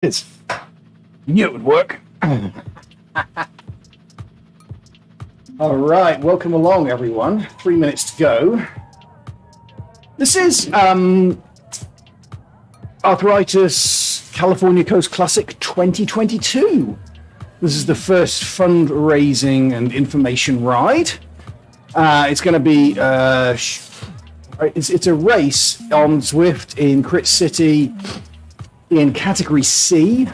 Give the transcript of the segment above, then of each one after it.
It's knew it would work. All right, welcome along, everyone. 3 minutes to go. This is Arthritis California Coast Classic 2022. This is the first fundraising and information ride. It's going to be it's a race on Zwift in Crit City in Category C,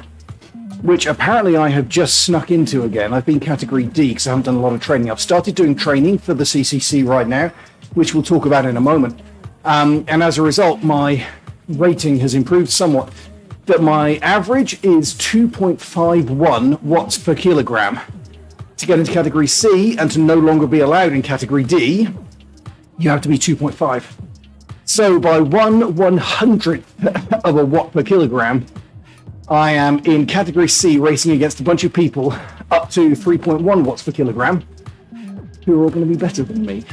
which apparently I have just snuck into again. I've been Category D because I haven't done a lot of training. I've started doing training for the CCC right now, which we'll talk about in a moment. And as a result, my rating has improved somewhat. That my average is 2.51 watts per kilogram. To get into Category C and to no longer be allowed in Category D, you have to be 2.5. So by 1/100th of a watt per kilogram, I am in Category C racing against a bunch of people up to 3.1 watts per kilogram who are all going to be better than me.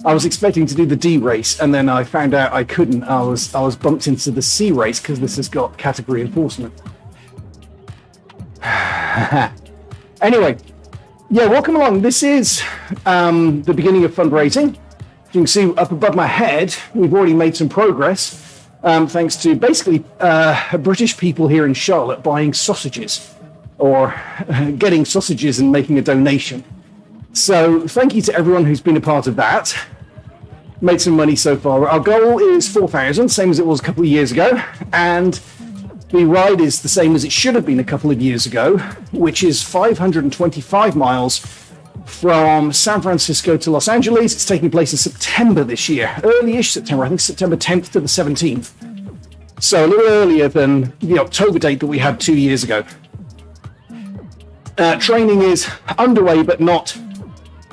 I was expecting to do the D race, and then I found out I couldn't. I was bumped into the C race because this has got category enforcement. Anyway, yeah, welcome along. This is the beginning of fundraising. You can see up above my head, we've already made some progress, thanks to basically British people here in Charlotte buying sausages, or getting sausages and making a donation. So thank you to everyone who's been a part of that. Made some money so far. Our goal is 4,000, same as it was a couple of years ago, and the ride is the same as it should have been a couple of years ago, which is 525 miles from San Francisco to Los Angeles. It's taking place in September this year, early-ish September, I think September 10th to the 17th. So a little earlier than the October date that we had 2 years ago. Training is underway, but not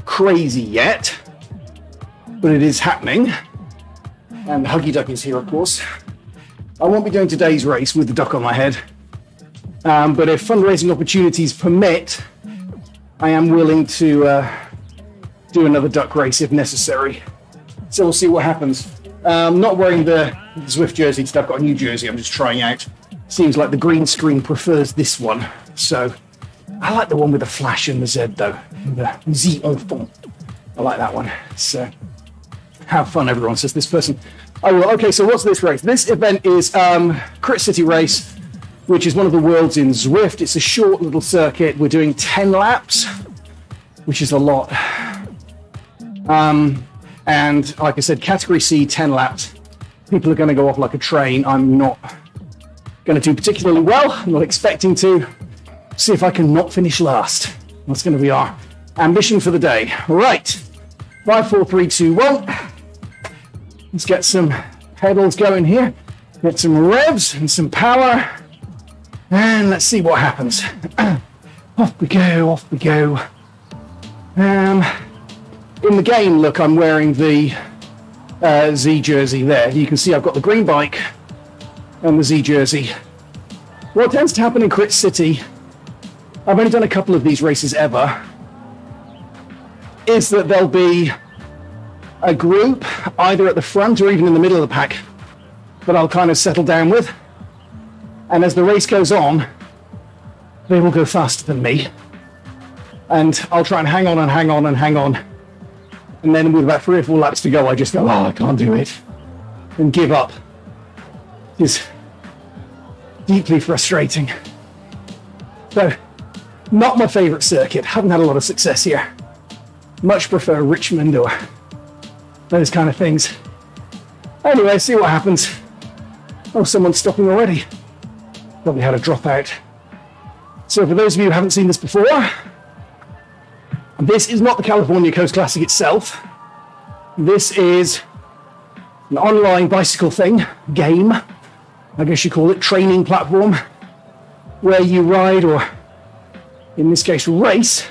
crazy yet, but it is happening. And Huggy Duck is here, of course. I won't be doing today's race with the duck on my head, but if fundraising opportunities permit, I am willing to do another duck race if necessary. So we'll see what happens. I'm not wearing the Zwift jersey today. I've got a new jersey I'm just trying out. Seems like the green screen prefers this one. So I like the one with the flash and the Z though. The Z enfant. I like that one. So have fun, everyone, says this person. Oh, well, okay, so what's this race? This event is Crit City Race, which is one of the worlds in Zwift. It's a short little circuit. We're doing 10 laps, which is a lot. And like I said, Category C, 10 laps. People are going to go off like a train. I'm not going to do particularly well. I'm not expecting to. See if I can not finish last. That's going to be our ambition for the day. Right, 5, 4, 3, 2, 1. Let's get some pedals going here. Get some revs and some power. And let's see what happens. Off we go, off we go. In the game, look, I'm wearing the Z jersey there. You can see I've got the green bike and the Z jersey. What tends to happen in Crit City, I've only done a couple of these races ever, is that there'll be a group either at the front or even in the middle of the pack that I'll kind of settle down with. And as the race goes on, they will go faster than me. And I'll try and hang on and hang on and hang on. And then with about 3 or 4 laps to go, I just go, oh, I can't do it. And give up. It's deeply frustrating. So, not my favorite circuit. Haven't had a lot of success here. Much prefer Richmond or those kind of things. Anyway, see what happens. Oh, someone's stopping already. Probably had a dropout. So for those of you who haven't seen this before, this is not the California Coast Classic itself. This is an online bicycle game, I guess you call it, training platform, where you ride, or in this case race,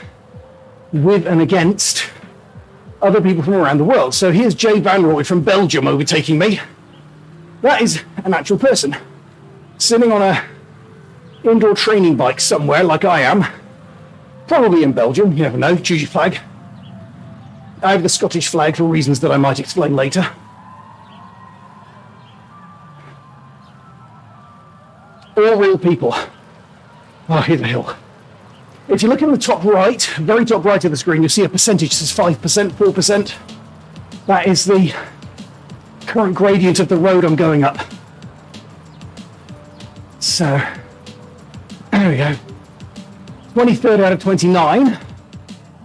with and against other people from around the world. So here's Jay Van Rooy from Belgium overtaking me. That is an actual person sitting on a indoor training bike somewhere like I am, probably in Belgium, you never know, choose your flag. I have the Scottish flag for reasons that I might explain later. all real people. Oh, here's the hill. If you look in the top right, very top right of the screen, you'll see a percentage that says 5%, 4%. That is the current gradient of the road I'm going up. So, there we go. 23rd out of 29,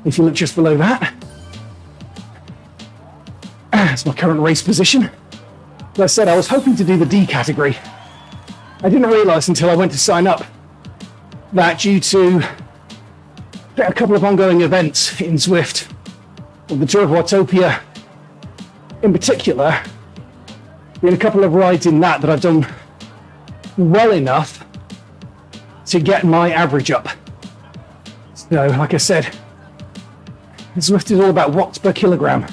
if you look just below that. That's my current race position. As I said, I was hoping to do the D category. I didn't realise until I went to sign up that due to a couple of ongoing events in Zwift, the Tour of Watopia in particular, in a couple of rides in that I've done well enough to get my average up. So, like I said, Zwift is all about watts per kilogram.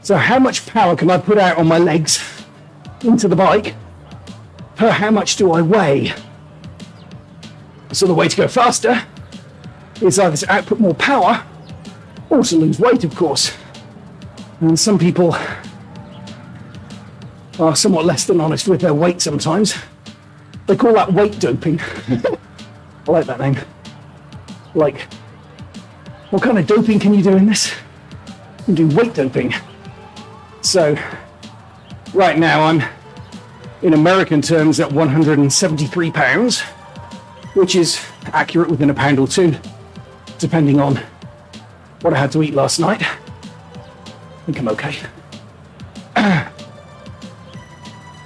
So how much power can I put out on my legs into the bike per how much do I weigh? So the way to go faster is either to output more power or to lose weight, of course. And some people are somewhat less than honest with their weight sometimes. They call that weight doping. I like that name. Like, what kind of doping can you do in this? You can do weight doping. So, right now I'm, in American terms, at 173 pounds, which is accurate within a pound or two, depending on what I had to eat last night. I think I'm okay.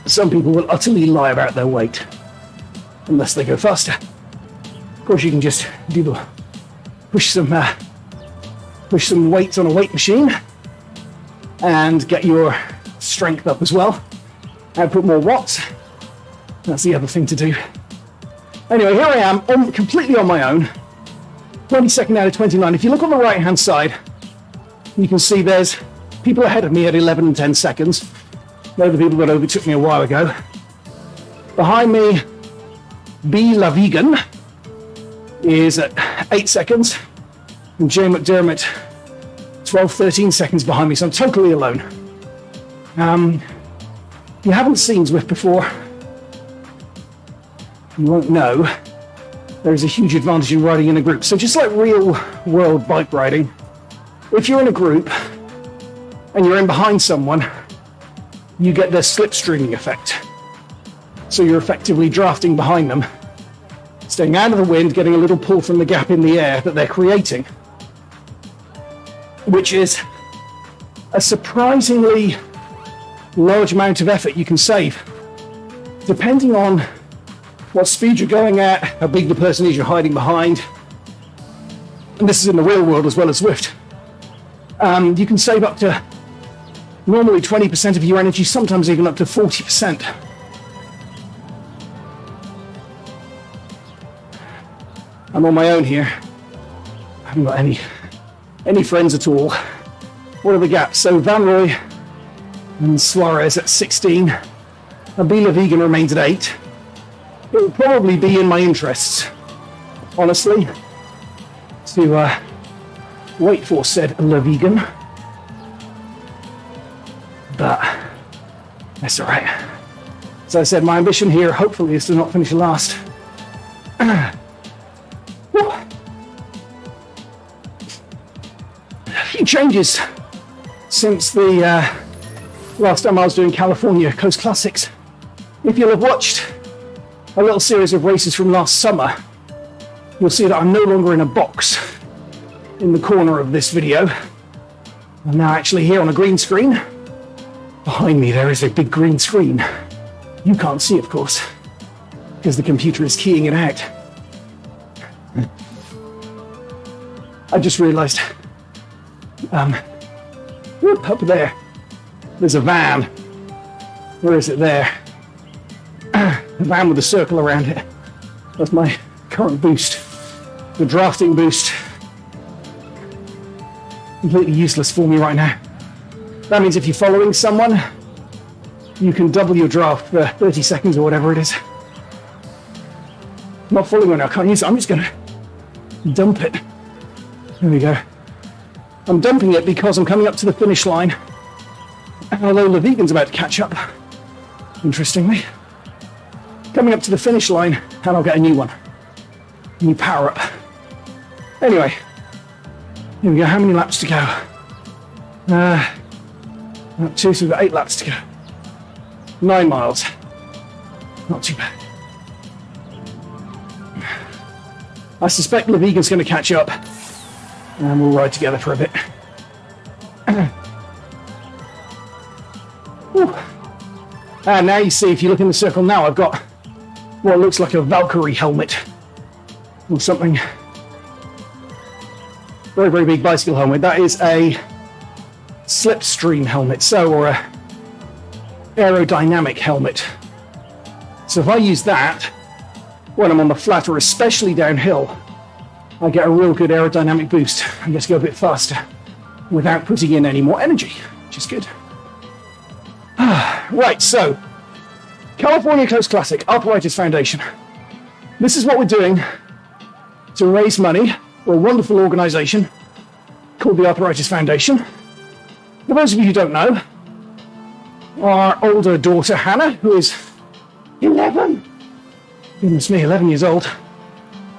Some people will utterly lie about their weight, unless they go faster. Of course, you can just do the push some weights on a weight machine and get your strength up as well. Output more watts. That's the other thing to do. Anyway, here I am, completely on my own. 22nd out of 29. If you look on the right-hand side, you can see there's people ahead of me at 11 and 10 seconds. They're the people that overtook me a while ago. Behind me, B. La Vegan is at 8 seconds. And Jay McDermott, 12, 13 seconds behind me, so I'm totally alone. If you haven't seen Zwift before, you won't know there is a huge advantage in riding in a group. So just like real world bike riding, if you're in a group and you're in behind someone, you get the slipstreaming effect. So you're effectively drafting behind them, staying out of the wind, getting a little pull from the gap in the air that they're creating, which is a surprisingly large amount of effort you can save, depending on what speed you're going at, how big the person is you're hiding behind. And this is in the real world as well as Zwift. You can save up to normally 20% of your energy, sometimes even up to 40%. I'm on my own here. I haven't got any friends at all. What are the gaps? So Van Roy and Suarez at 16. Abila Vegan remains at 8. It would probably be in my interests, honestly, to wait for said La Vegan. But that's all right. As I said, my ambition here, hopefully, is to not finish last. A few changes since the last time I was doing California Coast Classics. If you'll have watched a little series of races from last summer, you'll see that I'm no longer in a box in the corner of this video. I'm now actually here on a green screen. Behind me there is a big green screen. You can't see, of course, because the computer is keying it out. I just realised, up there, there's a van. Where is it there? A van with a circle around it. That's my current boost. The drafting boost. Completely useless for me right now. That means if you're following someone, you can double your draft for 30 seconds or whatever it is. I'm not following one now, I can't use it. I'm just going to dump it. There we go. I'm dumping it because I'm coming up to the finish line. Although La Vegan's about to catch up, interestingly. coming up to the finish line, and I'll get a new one. New power up. Anyway, here we go. How many laps to go? Lap 2, so we've got 8 laps to go. 9 miles. Not too bad. I suspect LaVegan's going to catch up, and we'll ride together for a bit. And now you see, if you look in the circle now, I've got what looks like a Valkyrie helmet or something. Very, very big bicycle helmet. That is a slipstream helmet, or a aerodynamic helmet. So if I use that when I'm on the flat, or especially downhill, I get a real good aerodynamic boost and get to go a bit faster without putting in any more energy, which is good. Right, so California Coast Classic, Arthritis Foundation. This is what we're doing to raise money for a wonderful organization called the Arthritis Foundation. For those of you who don't know, our older daughter Hannah, who is 11, goodness me, 11 years old,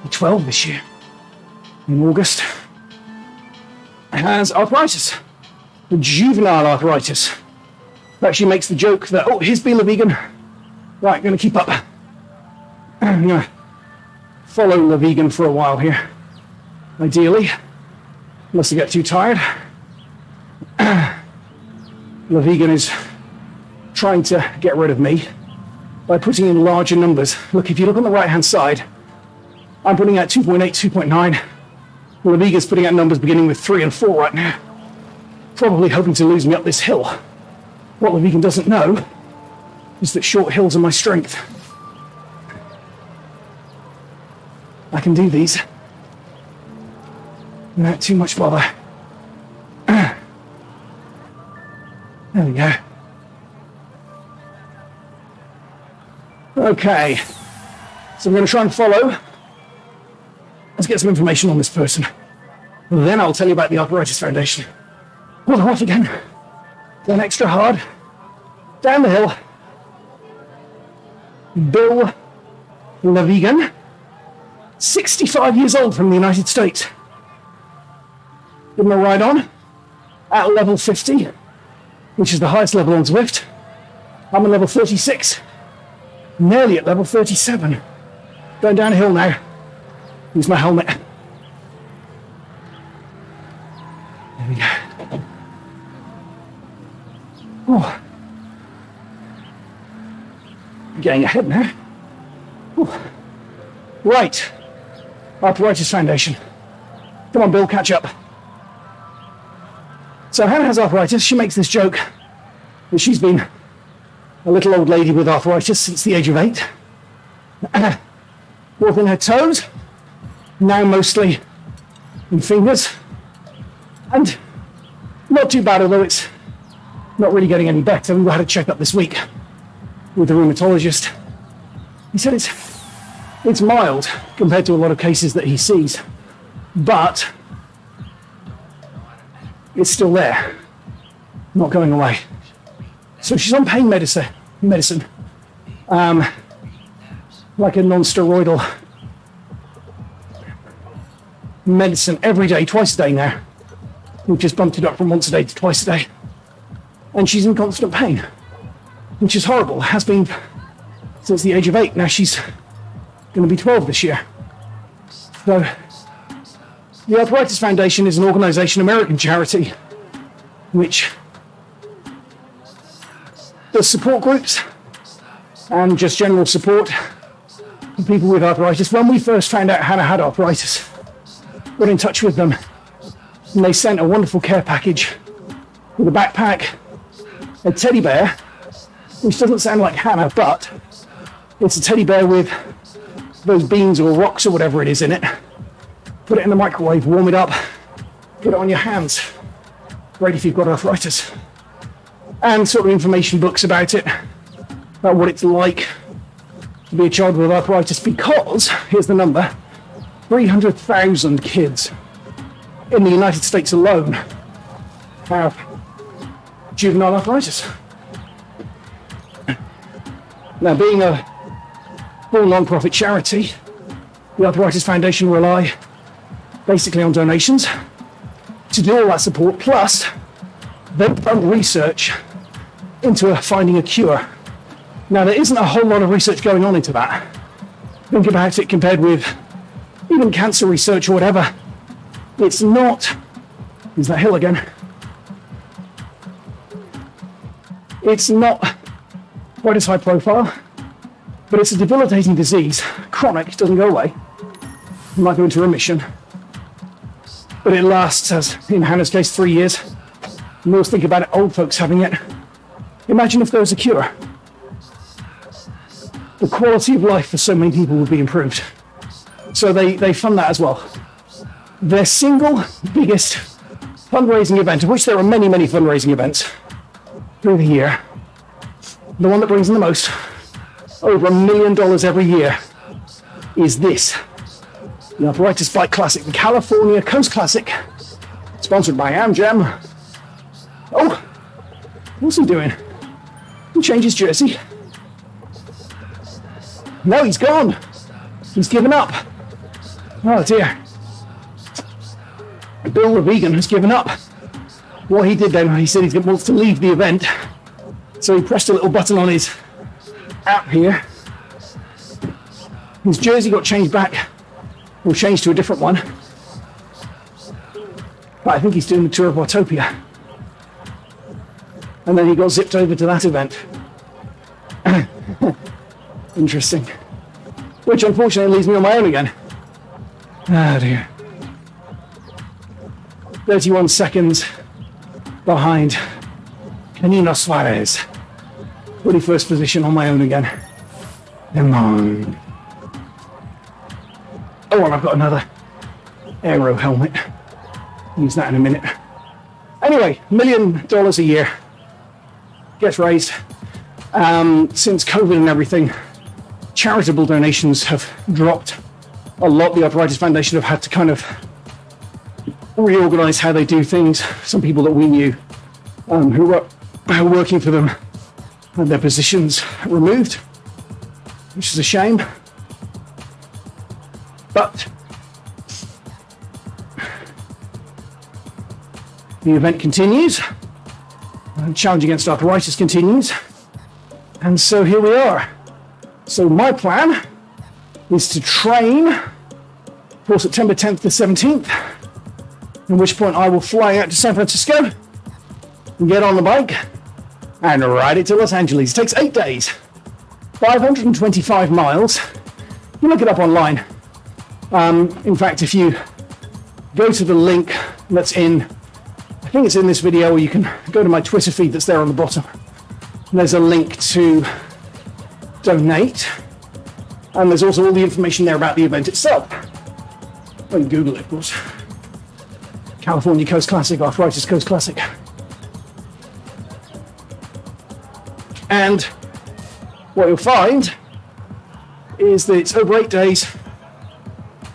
12 this year, in August, has arthritis, juvenile arthritis. Actually makes the joke that, oh, here's Be LaVegan. Right, going to keep up. I'm going to follow LaVegan for a while here, ideally, unless I get too tired. LaVegan is trying to get rid of me by putting in larger numbers. Look, if you look on the right-hand side, I'm putting out 2.8, 2.9. LaVegan's putting out numbers beginning with 3 and 4 right now, probably hoping to lose me up this hill. What LaVegan doesn't know is that short hills are my strength. I can do these without too much bother. There we go. Okay, so I'm going to try and follow. Let's get some information on this person. Then I'll tell you about the Arthritis Foundation. Well, they're off again. Going extra hard. Down the hill. Bill LaVegan, 65 years old, from the United States. Give him a ride on at level 50, which is the highest level on Zwift. I'm at level 36, nearly at level 37. Going downhill now. Use my helmet. There we go. Oh. Getting ahead now. Oh. Right. Arthritis Foundation. Come on, Bill, catch up. So Hannah has arthritis. She makes this joke that she's been a little old lady with arthritis since the age of 8. Both in her toes, now mostly in fingers. And not too bad, although it's not really getting any better. We had a check-up this week with the rheumatologist. He said it's mild compared to a lot of cases that he sees, but it's still there, not going away. So she's on pain medicine, like a non-steroidal medicine every day, twice a day now. We've just bumped it up from once a day to twice a day. And she's in constant pain, which is horrible. Has been since the age of 8. Now she's going to be 12 this year. So the Arthritis Foundation is an organization, American charity, which does support groups and just general support for people with arthritis. When we first found out Hannah had arthritis, got in touch with them, and they sent a wonderful care package with a backpack, a teddy bear, which doesn't sound like Hannah, but it's a teddy bear with those beans or rocks or whatever it is in it. Put it in the microwave, warm it up, put it on your hands. Great if you've got arthritis. And sort of information books about it, about what it's like to be a child with arthritis, because, here's the number, 300,000 kids in the United States alone have juvenile arthritis. Now, being a full non-profit charity. The Arthritis Foundation rely basically on donations to do all that support, plus they fund research into finding a cure. Now, there isn't a whole lot of research going on into that. Think about it compared with even cancer research or whatever. It's not, there's that hill again. It's not quite as high profile, but it's a debilitating disease. Chronic, it doesn't go away. You might go into remission. But it lasts, as in Hannah's case, 3 years. You always think about it, old folks having it. Imagine if there was a cure. The quality of life for so many people would be improved. So they fund that as well. Their single biggest fundraising event, of which there are many, many fundraising events through the year, the one that brings in the most, over $1 million every year, is this. The Arthritis Bike Classic, the California Coast Classic, sponsored by Amjam. Oh, what's he doing? He changed his jersey. No, he's gone. He's given up. Oh dear. Bill the vegan has given up. What he did then, he said he wants to leave the event. So he pressed a little button on his app here. His jersey got changed back, or changed to a different one. But I think he's doing the tour of Watopia. And then he got zipped over to that event. Interesting. Which unfortunately leaves me on my own again. Oh dear. 31 seconds behind Canino Suarez. 21st position on my own again. Come on. Oh, and I've got another aero helmet. Use that in a minute. Anyway, $1 million a year gets raised. Since COVID and everything, charitable donations have dropped a lot. The Arthritis Foundation have had to kind of reorganize how they do things. Some people that we knew who were working for them had their positions removed, which is a shame. But the event continues. Challenge Against Arthritis continues. And so here we are. So my plan is to train for September 10th to 17th, at which point I will fly out to San Francisco and get on the bike and ride it to Los Angeles. It takes 8 days, 525 miles. You can look it up online. In fact, if you go to the link that's in, I think it's in this video, or you can go to my Twitter feed that's there on the bottom. There's a link to donate, and there's also all the information there about the event itself. Well, you can Google it, of course. California Coast Classic, Arthritis Coast Classic. And what you'll find is that it's over 8 days.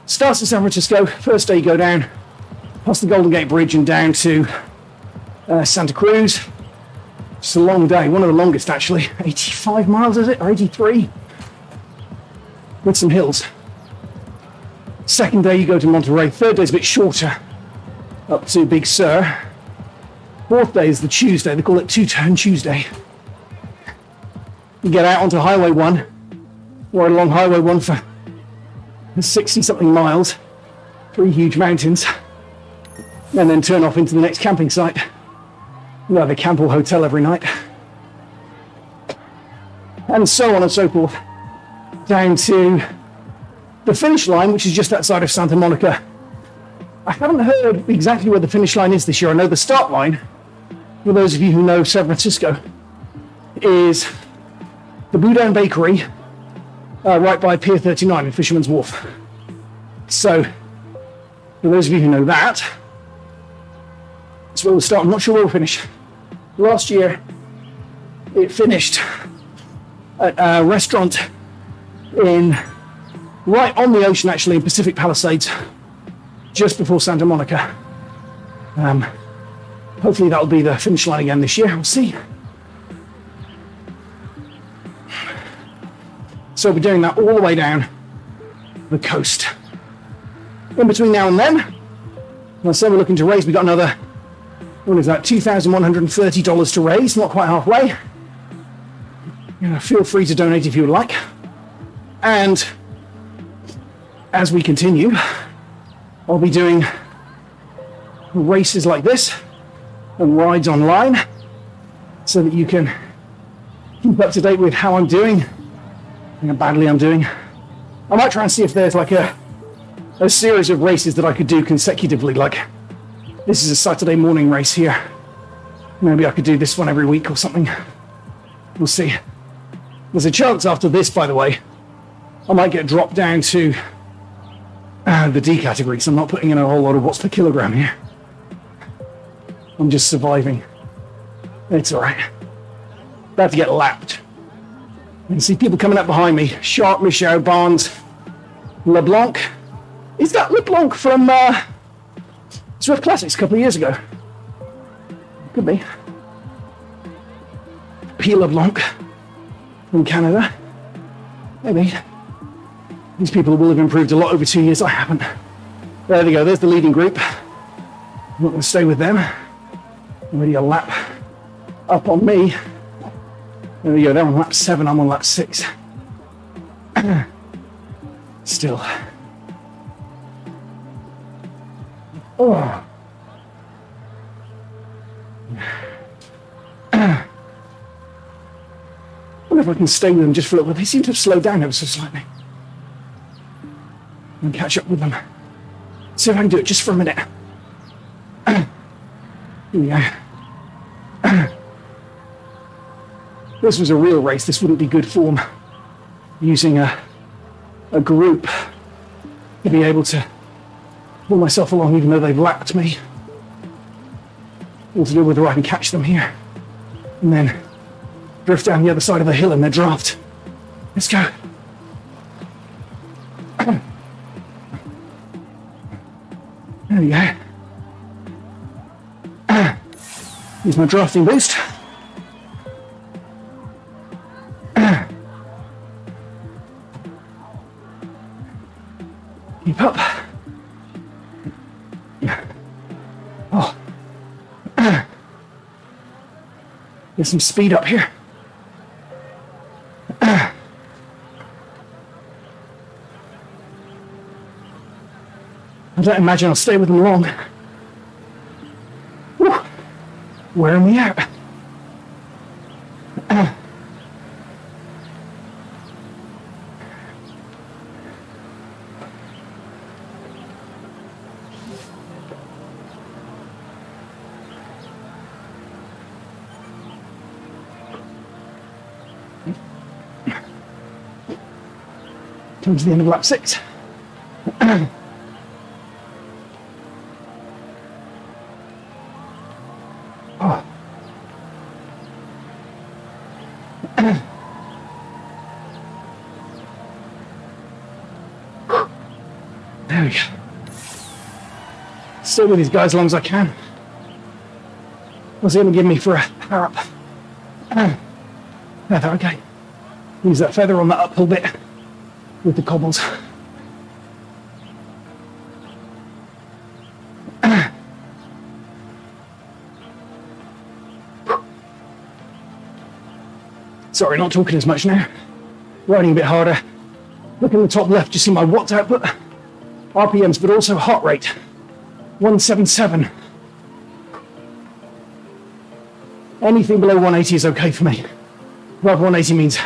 Starts in San Francisco. First day you go down past the Golden Gate Bridge and down to Santa Cruz. It's a long day, one of the longest actually. 85 miles is it, or 83? With some hills. Second day you go to Monterey. Third day is a bit shorter, up to Big Sur. Fourth day is the Tuesday, they call it Two-Turn Tuesday. You get out onto Highway 1, or along Highway 1 for 60-something miles, 3 huge mountains, and then turn off into the next camping site. You have a camp or hotel every night. And so on and so forth, down to the finish line, which is just outside of Santa Monica. I haven't heard exactly where the finish line is this year. I know the start line, for those of you who know San Francisco, is the Boudin Bakery, right by Pier 39 in Fisherman's Wharf. So, for those of you who know that, that's where we'll start. I'm not sure where we'll finish. Last year, it finished at a restaurant right on the ocean, actually, in Pacific Palisades, just before Santa Monica. Hopefully that'll be the finish line again this year. We'll see. So we're doing that all the way down the coast. In between now and then, let's say we're looking to raise, we've got another, what is that, $2,130 to raise, not quite halfway. Feel free to donate if you would like. And as we continue, I'll be doing races like this and rides online so that you can keep up to date with how I'm doing and how badly I'm doing. I might try and see if there's like a series of races that I could do consecutively, like this is a Saturday morning race here. Maybe I could do this one every week or something. We'll see. There's a chance after this, by the way, I might get dropped down to the D category, so I'm not putting in a whole lot of watts per kilogram here. I'm just surviving. It's all right. About to get lapped. You can see people coming up behind me. Sharp, Michaud, Barnes, LeBlanc. Is that LeBlanc from Swift Classics a couple of years ago? Could be. P. LeBlanc from Canada. Maybe. These people will have improved a lot over 2 years. I haven't. There they go. There's the leading group. I'm not going to stay with them. Already a lap up on me. There we go. They're on lap 7. I'm on lap 6. Still. Oh. I wonder if I can stay with them just for a little bit. They seem to have slowed down ever so slightly. And catch up with them. See if I can do it just for a minute. Here we go. This was a real race. This wouldn't be good form. Using a group to be able to pull myself along even though they've lapped me. All to do whether I can catch them here. And then drift down the other side of the hill in their draft. Let's go. There we go. Here's my drafting boost. Keep up. Oh. Get some speed up here. I don't imagine I'll stay with them long. Whew. Wearing me out. Come to the end of lap 6. Oh. There we go. Stay with these guys as long as I can. What's he going to give me for a power up? Feather, okay. Use that feather on that uphill bit with the cobbles. Sorry, not talking as much now. Riding a bit harder. Look in the top left, you see my watts output, RPMs, but also heart rate. 177. Anything below 180 is okay for me. Above 180 means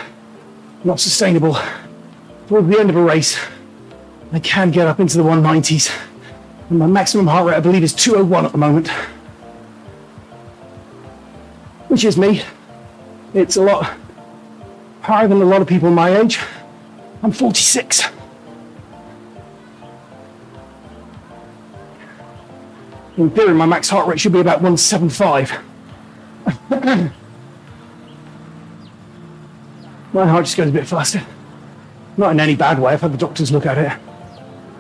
not sustainable. Towards the end of a race, I can get up into the 190s. And my maximum heart rate, I believe, is 201 at the moment. Which is me. It's a lot higher than a lot of people my age. I'm 46. In theory, my max heart rate should be about 175. My heart just goes a bit faster. Not in any bad way. I've had the doctors look at it,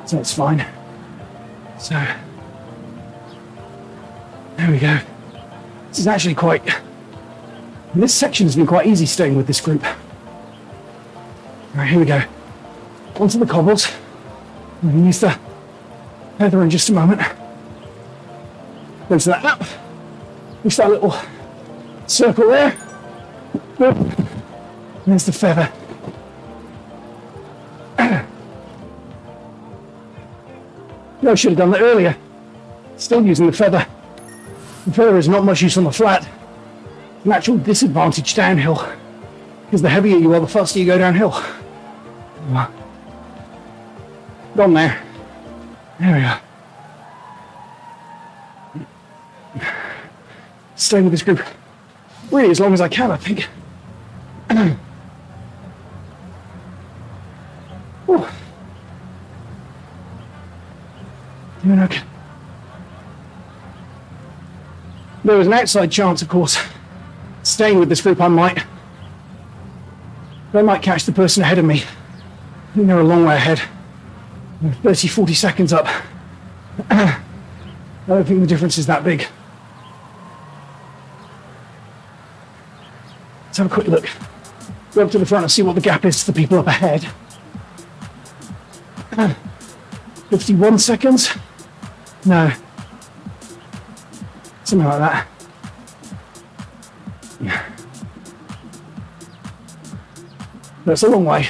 so it's fine. So, there we go. This is actually quite... This section has been quite easy staying with this group. All right, here we go. Onto the cobbles. We can use the feather in just a moment. Go to that lap. Just that little circle there. Boop. There's the feather. I should have done that earlier. Still using the feather. The feather is not much use on the flat. An actual disadvantage downhill. Because the heavier you are, the faster you go downhill. Gone there. There we are. Stay with this group really as long as I can, I think. Doing okay. There was an outside chance, of course, staying with this group, I might catch the person ahead of me. I think they're a long way ahead. They're 30, 40 seconds up. I don't think the difference is that big. Let's have a quick look. Go up to the front and see what the gap is to the people up ahead. 51 seconds? No. Something like that. That's a long way.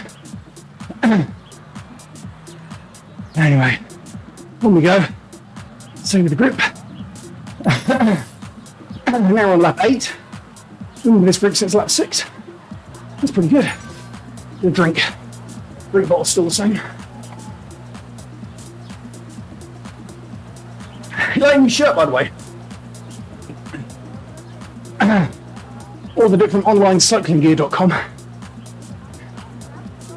Anyway, on we go. Same with the group. And now on lap 8. Been with this group since lap 6. That's pretty good. The drink bottle's still the same. You like your shirt, by the way? Ordered it from onlinecyclinggear.com.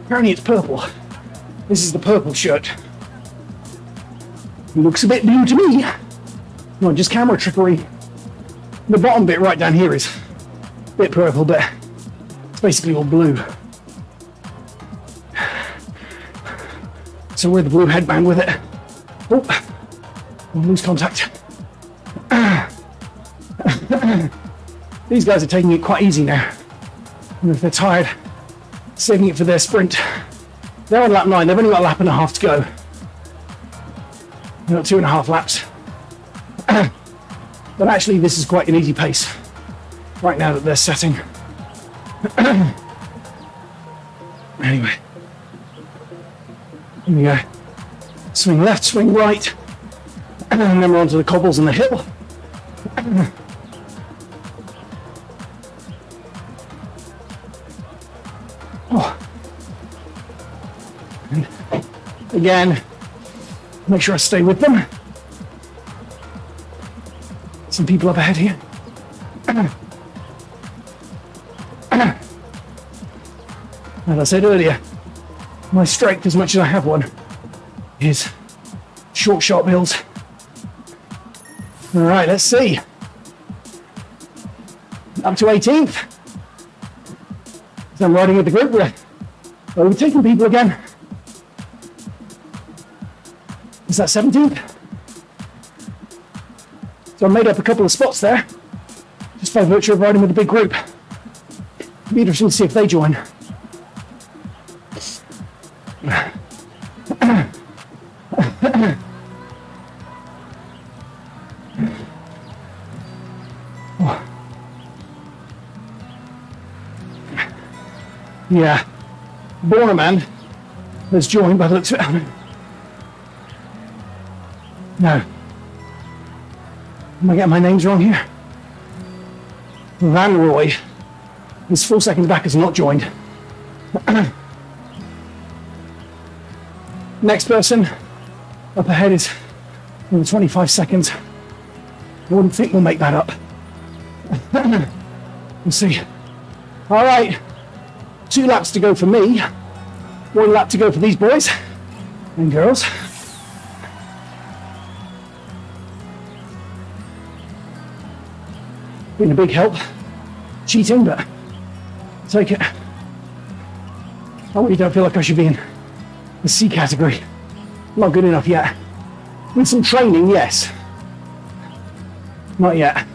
Apparently it's purple. This is the purple shirt. It looks a bit blue to me. Not just camera trickery. The bottom bit right down here is a bit purple, but it's basically all blue. So wear the blue headband with it. Oh, we'll lose contact. These guys are taking it quite easy now. And if they're tired, saving it for their sprint. They're on lap 9, they've only got a lap and a half to go. They've got 2.5 laps. But actually this is quite an easy pace right now that they're setting. Anyway, here we go. Swing left, swing right, and then we're onto the cobbles and the hill. Oh. And again, make sure I stay with them. Some people up ahead here. As I said earlier, my strength, as much as I have one, is short, sharp hills. All right, let's see. Up to 18th. So I'm riding with the group. We're overtaking people again. Is that 17th? So I made up a couple of spots there, just by virtue of riding with a big group. It'd be interesting to see if they join. Yeah, Borneman has joined by the looks of it. No. Am I getting my names wrong here? Van Roy is 4 seconds back, has not joined. Next person up ahead is in 25 seconds. I wouldn't think we'll make that up. We'll see. All right, 2 laps to go for me. 1 lap to go for these boys and girls. Been a big help. Cheating, but I'll take it. I really don't feel like I should be in the C category. Not good enough yet. With some training, yes. Not yet.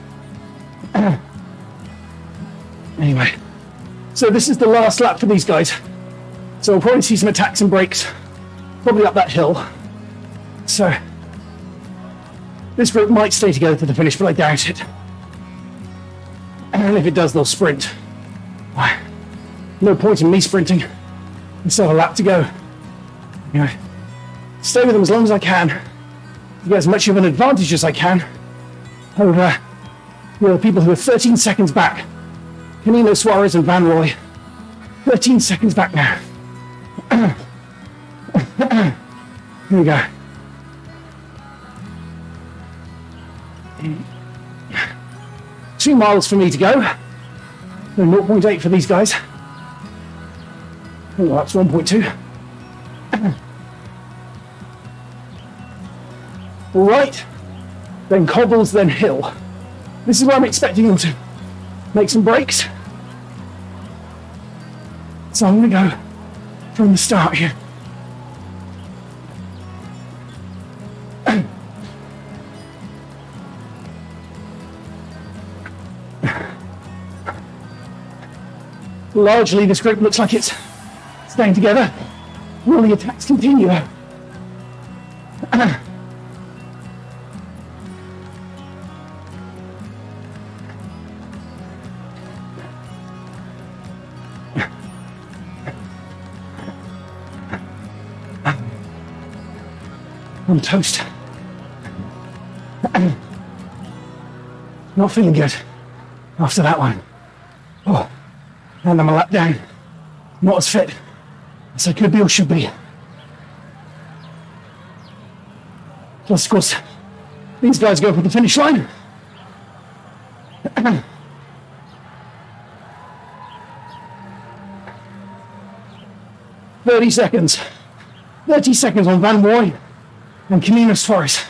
Anyway, so this is the last lap for these guys. So we'll probably see some attacks and breaks, probably up that hill. So this group might stay together to the finish, but I doubt it. And if it does, they'll sprint. No point in me sprinting. We still have a lap to go. You know, stay with them as long as I can, to get as much of an advantage as I can over the people who are 13 seconds back. Canino, Suarez and Van Roy. 13 seconds back now. Here we go. Two miles for me to go. And 0.8 for these guys. Oh, that's 1.2. All right. Then cobbles, then hill. This is where I'm expecting them to make some breaks. So I'm going to go from the start here. Largely, this group looks like it's staying together. Will the attacks continue? I'm toast. Not feeling good after that one. Oh, and I'm a lap down. Not as fit as I could be or should be. Plus, of course, these guys go for the finish line. 30 seconds. 30 seconds on Van Roy and Camino Suarez.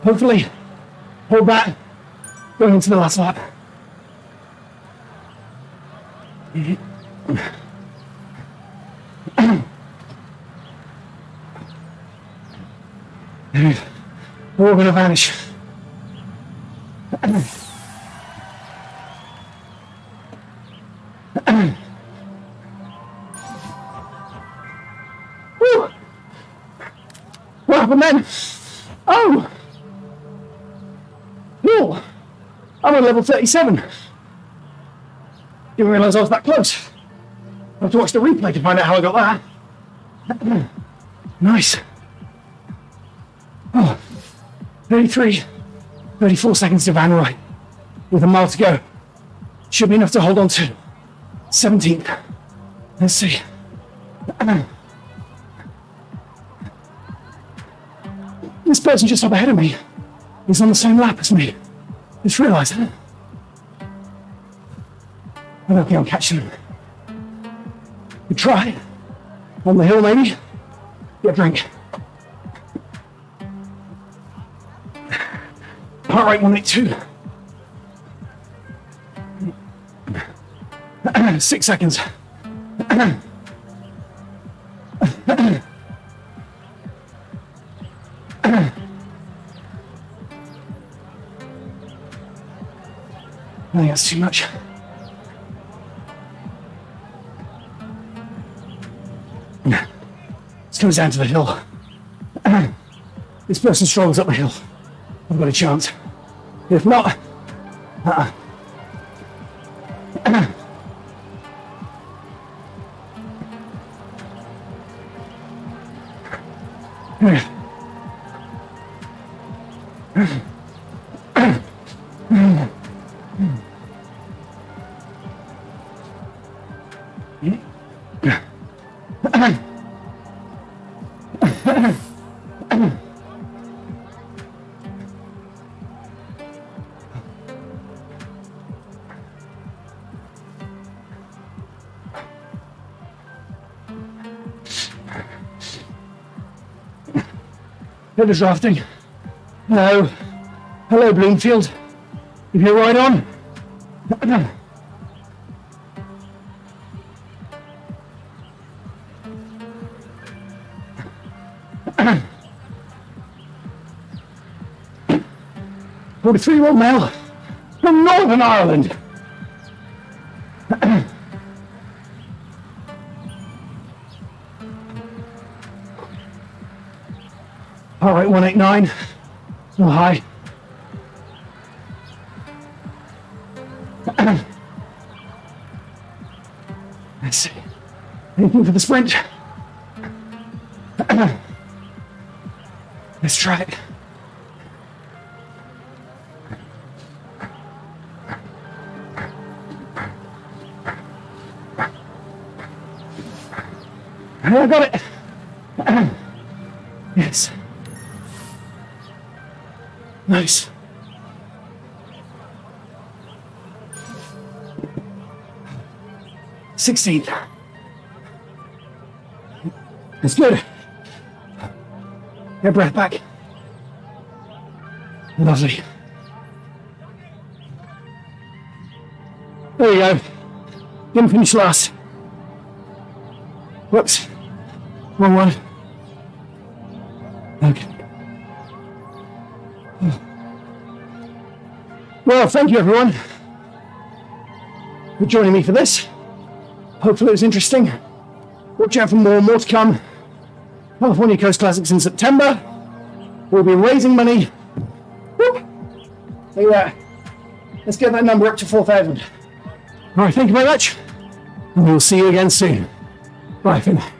Hopefully, hold that going into the last lap. We're all going to vanish. What happened then? Oh! Cool. I'm on level 37. Didn't realise I was that close. I have to watch the replay to find out how I got that. Nice. Oh, 33, 34 seconds to Van Roy, with a mile to go. Should be enough to hold on to 17th. Let's see. This person just up ahead of me is on the same lap as me. Just realised it. I don't think I'm catching them. We try. On the hill, maybe. Get a drink. Heart rate 182. 6 seconds. I think that's too much. This comes down to the hill. This person struggles up the hill. I've got a chance. If not, bit of drafting. Hello. Hello, Bloomfield. If you're right on. 43-year-old male from Northern Ireland. Heart rate 189. Still high. Let's see. Anything for the sprint? Let's try it. I got it. Yes. Nice. Sixteenth. That's good. Get breath back. Lovely. There you go. Didn't finish last. Whoops. Wrong one. Okay. Well, thank you everyone for joining me for this. Hopefully it was interesting. Watch out for more to come. California Coast Classics in September. We'll be raising money. Whoop. Look at that. Let's get that number up to 4,000. All right, thank you very much. And we'll see you again soon. Bye for now.